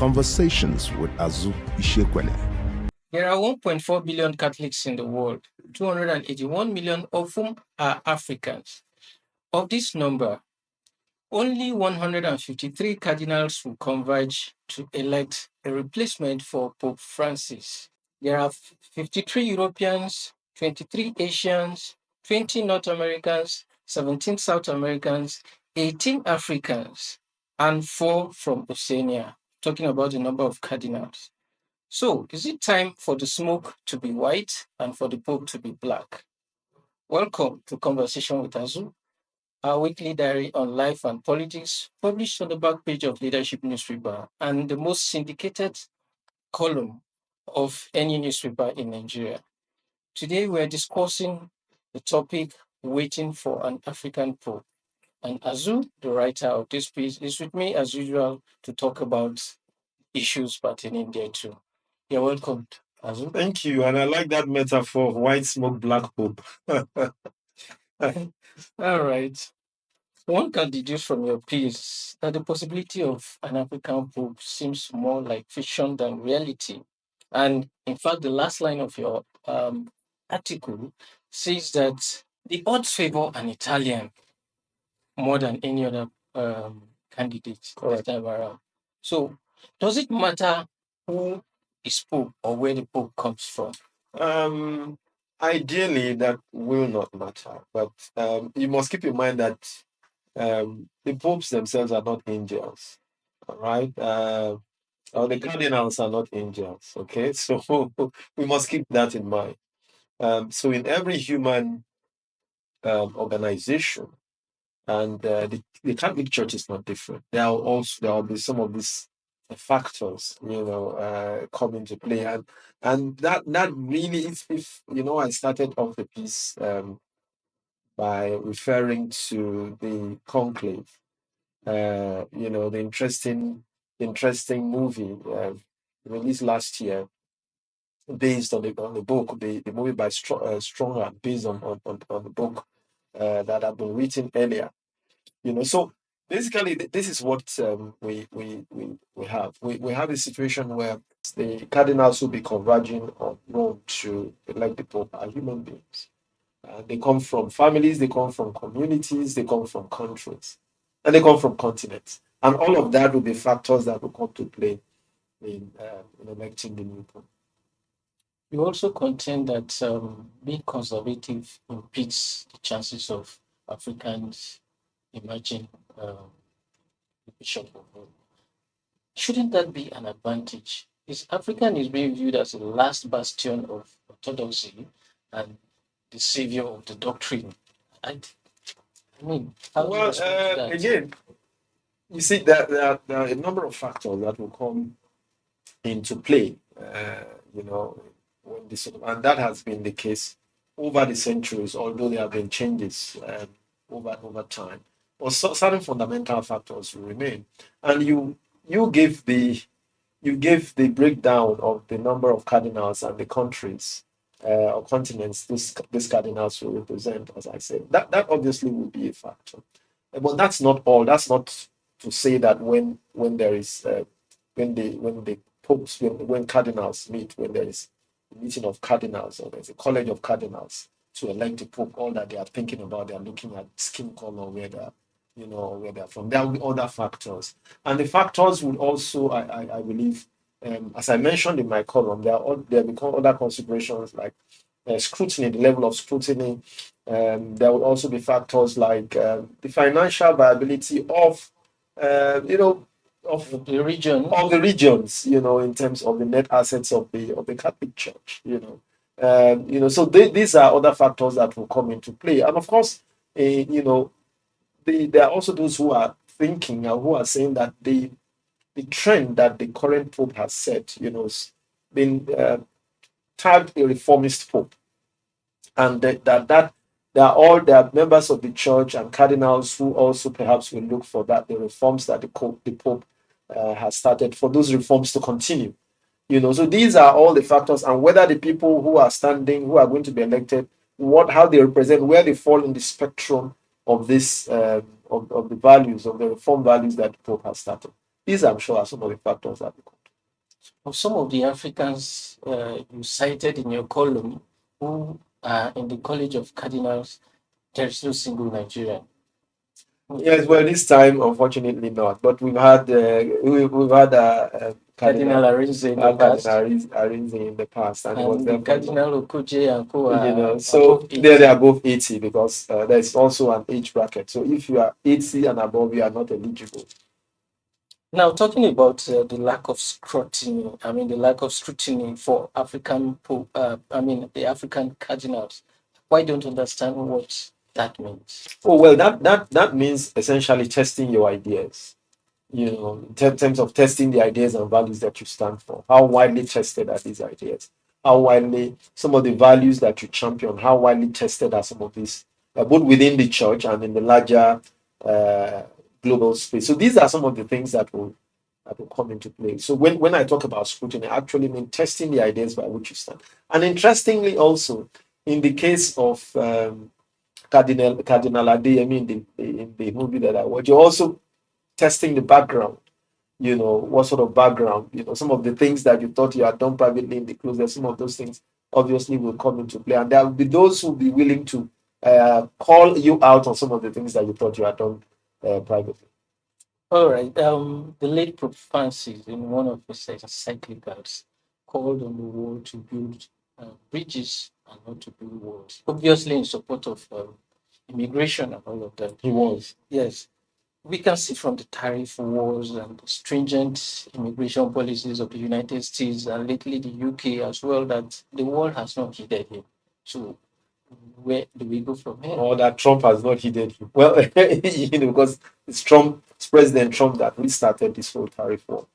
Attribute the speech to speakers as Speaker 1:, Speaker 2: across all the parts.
Speaker 1: Conversations with Azu Ishekwele.
Speaker 2: There are 1.4 billion Catholics in the world, 281 million of whom are Africans. Of this number, only 153 cardinals will converge to elect a replacement for Pope Francis. There are 53 Europeans, 23 Asians, 20 North Americans, 17 South Americans, 18 Africans, and 4 from Oceania, talking about the number of cardinals. So, is it time for the smoke to be white and for the Pope to be black? Welcome to Conversation with Azu, our weekly diary on life and politics, published on the back page of Leadership newspaper and the most syndicated column of any newspaper in Nigeria. Today, we're discussing the topic waiting for an African Pope. And Azu, the writer of this piece, is with me as usual to talk about issues pertaining there too. You're welcome, Azu.
Speaker 3: Thank you. And I like that metaphor of white smoke, black pope.
Speaker 2: All right. One can deduce from your piece that the possibility of an African Pope seems more like fiction than reality. And in fact, the last line of your article says that the odds favor an Italian more than any other candidate this time around. So, does it matter who is Pope or where the Pope comes from?
Speaker 3: Ideally, that will not matter. But you must keep in mind that the popes themselves are not angels. All right. Or the cardinals are not angels. Okay. So we must keep that in mind. So in every human organization, and the Catholic Church is not different. There will be some of these factors, come into play, and that really, if I started off the piece by referring to the Conclave, the interesting movie released last year based on the book, the movie by Stronger, based on the book that had been written earlier. So basically, this is what we have. We have a situation where the cardinals will be converging on Rome to elect the Pope are human beings. They come from families, they come from communities, they come from countries, and they come from continents. And all of that will be factors that will come to play in electing the new Pope.
Speaker 2: You also contend that being conservative impedes the chances of Africans emerging the bishop of Rome. Shouldn't that be an advantage? Is African is being viewed as the last bastion of orthodoxy and the savior of the doctrine? I mean, how do you respond to that?
Speaker 3: Again, you see that there are a number of factors that will come into play. When this and that has been the case over the centuries, although there have been changes over time. But certain fundamental factors will remain, and you gave the breakdown of the number of cardinals and the countries or continents these cardinals will represent. As I said, that obviously will be a factor, but that's not all. That's not to say that when there is when the popes when cardinals meet, when there is a meeting of cardinals or there's a college of cardinals to elect the pope, all that they are thinking about, they are looking at skin color, where they're from. There will be other factors, and the factors would also, I believe, as I mentioned in my column, there become other considerations like scrutiny, the level of scrutiny. There will also be factors like the financial viability of
Speaker 2: of the
Speaker 3: regions, in terms of the net assets of the Catholic Church, So these are other factors that will come into play, and of course, there are also those who are thinking or who are saying that the trend that the current pope has set, has been tagged a reformist pope, and that there are members of the church and cardinals who also perhaps will look for that the reforms that the pope has started, for those reforms to continue. So these are all the factors, and whether the people who are going to be elected, how they represent, where they fall in the spectrum of this of the values, of the reform values that the Pope has started. These, I'm sure, are some of the factors that we
Speaker 2: Of some of the Africans you cited in your column who are in the College of Cardinals, there's no single Nigerian.
Speaker 3: Yes, well, this time, unfortunately, not. But we've had
Speaker 2: Cardinal Arinze in the past,
Speaker 3: Arinze in the past, and it was
Speaker 2: and
Speaker 3: them.
Speaker 2: Cardinal Okuje and Co.
Speaker 3: So
Speaker 2: above 80.
Speaker 3: they are both 80 because there's also an age bracket. So if you are 80 and above, you are not eligible.
Speaker 2: Now, talking about the lack of scrutiny, the lack of scrutiny for the African cardinals, why don't you understand what that means?
Speaker 3: Oh, well, that means essentially testing your ideas, in terms of testing the ideas and values that you stand for. How widely tested are these ideas? How widely, some of the values that you champion, how widely tested are some of these, both within the church and in the larger global space. So these are some of the things that will come into play. So when I talk about scrutiny, I actually mean testing the ideas by which you stand. And interestingly also, in the case of Cardinal Adeyemi in the movie that I watched, you're also testing the background, what sort of background, some of the things that you thought you had done privately in the closet, some of those things obviously will come into play. And there will be those who will be willing to call you out on some of the things that you thought you had done privately.
Speaker 2: All right. The late Pope Francis, in one of his encyclicals, called on the world to build bridges and not to build walls. Obviously, in support of immigration and all of that.
Speaker 3: He was.
Speaker 2: Yes. We can see from the tariff wars and stringent immigration policies of the United States and lately the UK as well that the world has not heeded him. So where do we go from here?
Speaker 3: Or that Trump has not heeded him. Well, because it's President Trump that restarted this whole tariff war.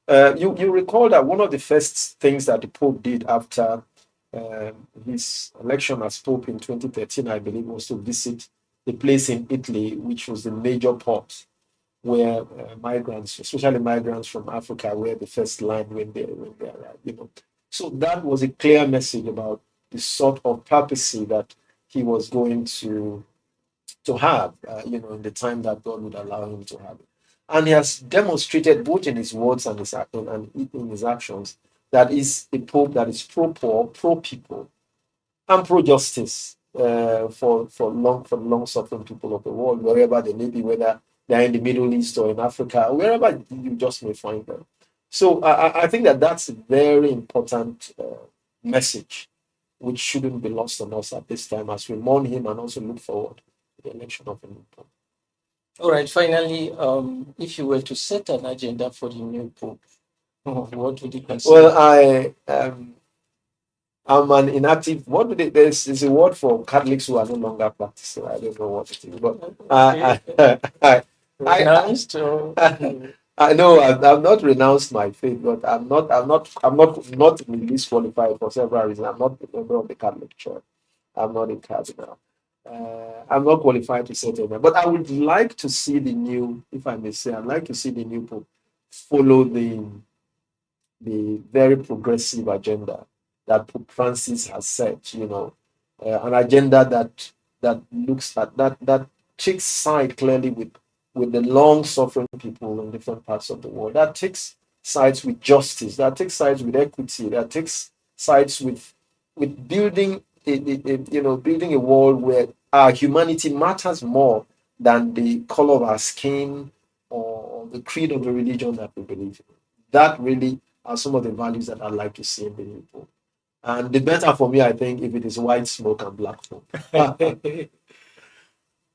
Speaker 3: You recall that one of the first things that the Pope did after his election as Pope in 2013, I believe, was to visit the place in Italy, which was the major port where migrants, especially migrants from Africa, were the first line when they arrived. So that was a clear message about the sort of papacy that he was going to have, in the time that God would allow him to have it. And he has demonstrated both in his words and in his actions that is a Pope that is pro-poor, pro-people, and pro-justice for long-suffering people of the world, wherever they may be, whether they're in the Middle East or in Africa, wherever you just may find them. So I think that that's a very important message, which shouldn't be lost on us at this time as we mourn him and also look forward to the election of a new Pope.
Speaker 2: All right, finally, if you were to set an agenda for the new Pope, what would you consider?
Speaker 3: Well, I'm an inactive. What would it? There's a word for Catholics who are no longer practicing. I don't know what it is, but
Speaker 2: renounced.
Speaker 3: I know I've not renounced my faith, but I'm not in the least qualified for several reasons. I'm not a member of the Catholic Church. I'm not a cardinal. I'm not qualified to say that. But I would like to see the new, if I may say, I'd like to see the new Pope follow the very progressive agenda that Pope Francis has set. An agenda that looks at that takes side clearly with the long-suffering people in different parts of the world. That takes sides with justice. That takes sides with equity. That takes sides with building building a world where our humanity matters more than the color of our skin or the creed of the religion that we believe in. That really are some of the values that I'd like to see in the new Pope. And the better for me, I think, if it is white smoke and black smoke.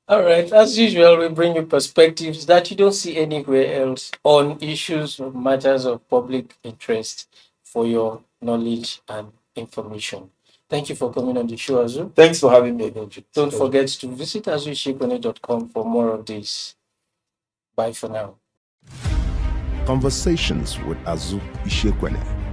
Speaker 2: All right. As usual, we bring you perspectives that you don't see anywhere else on issues or matters of public interest for your knowledge and information. Thank you for coming on the show, Azu.
Speaker 3: Thanks for having me again.
Speaker 2: Don't forget to visit azuishekone.com for more of this. Bye for now.
Speaker 1: Conversations with Azu Ishekwene.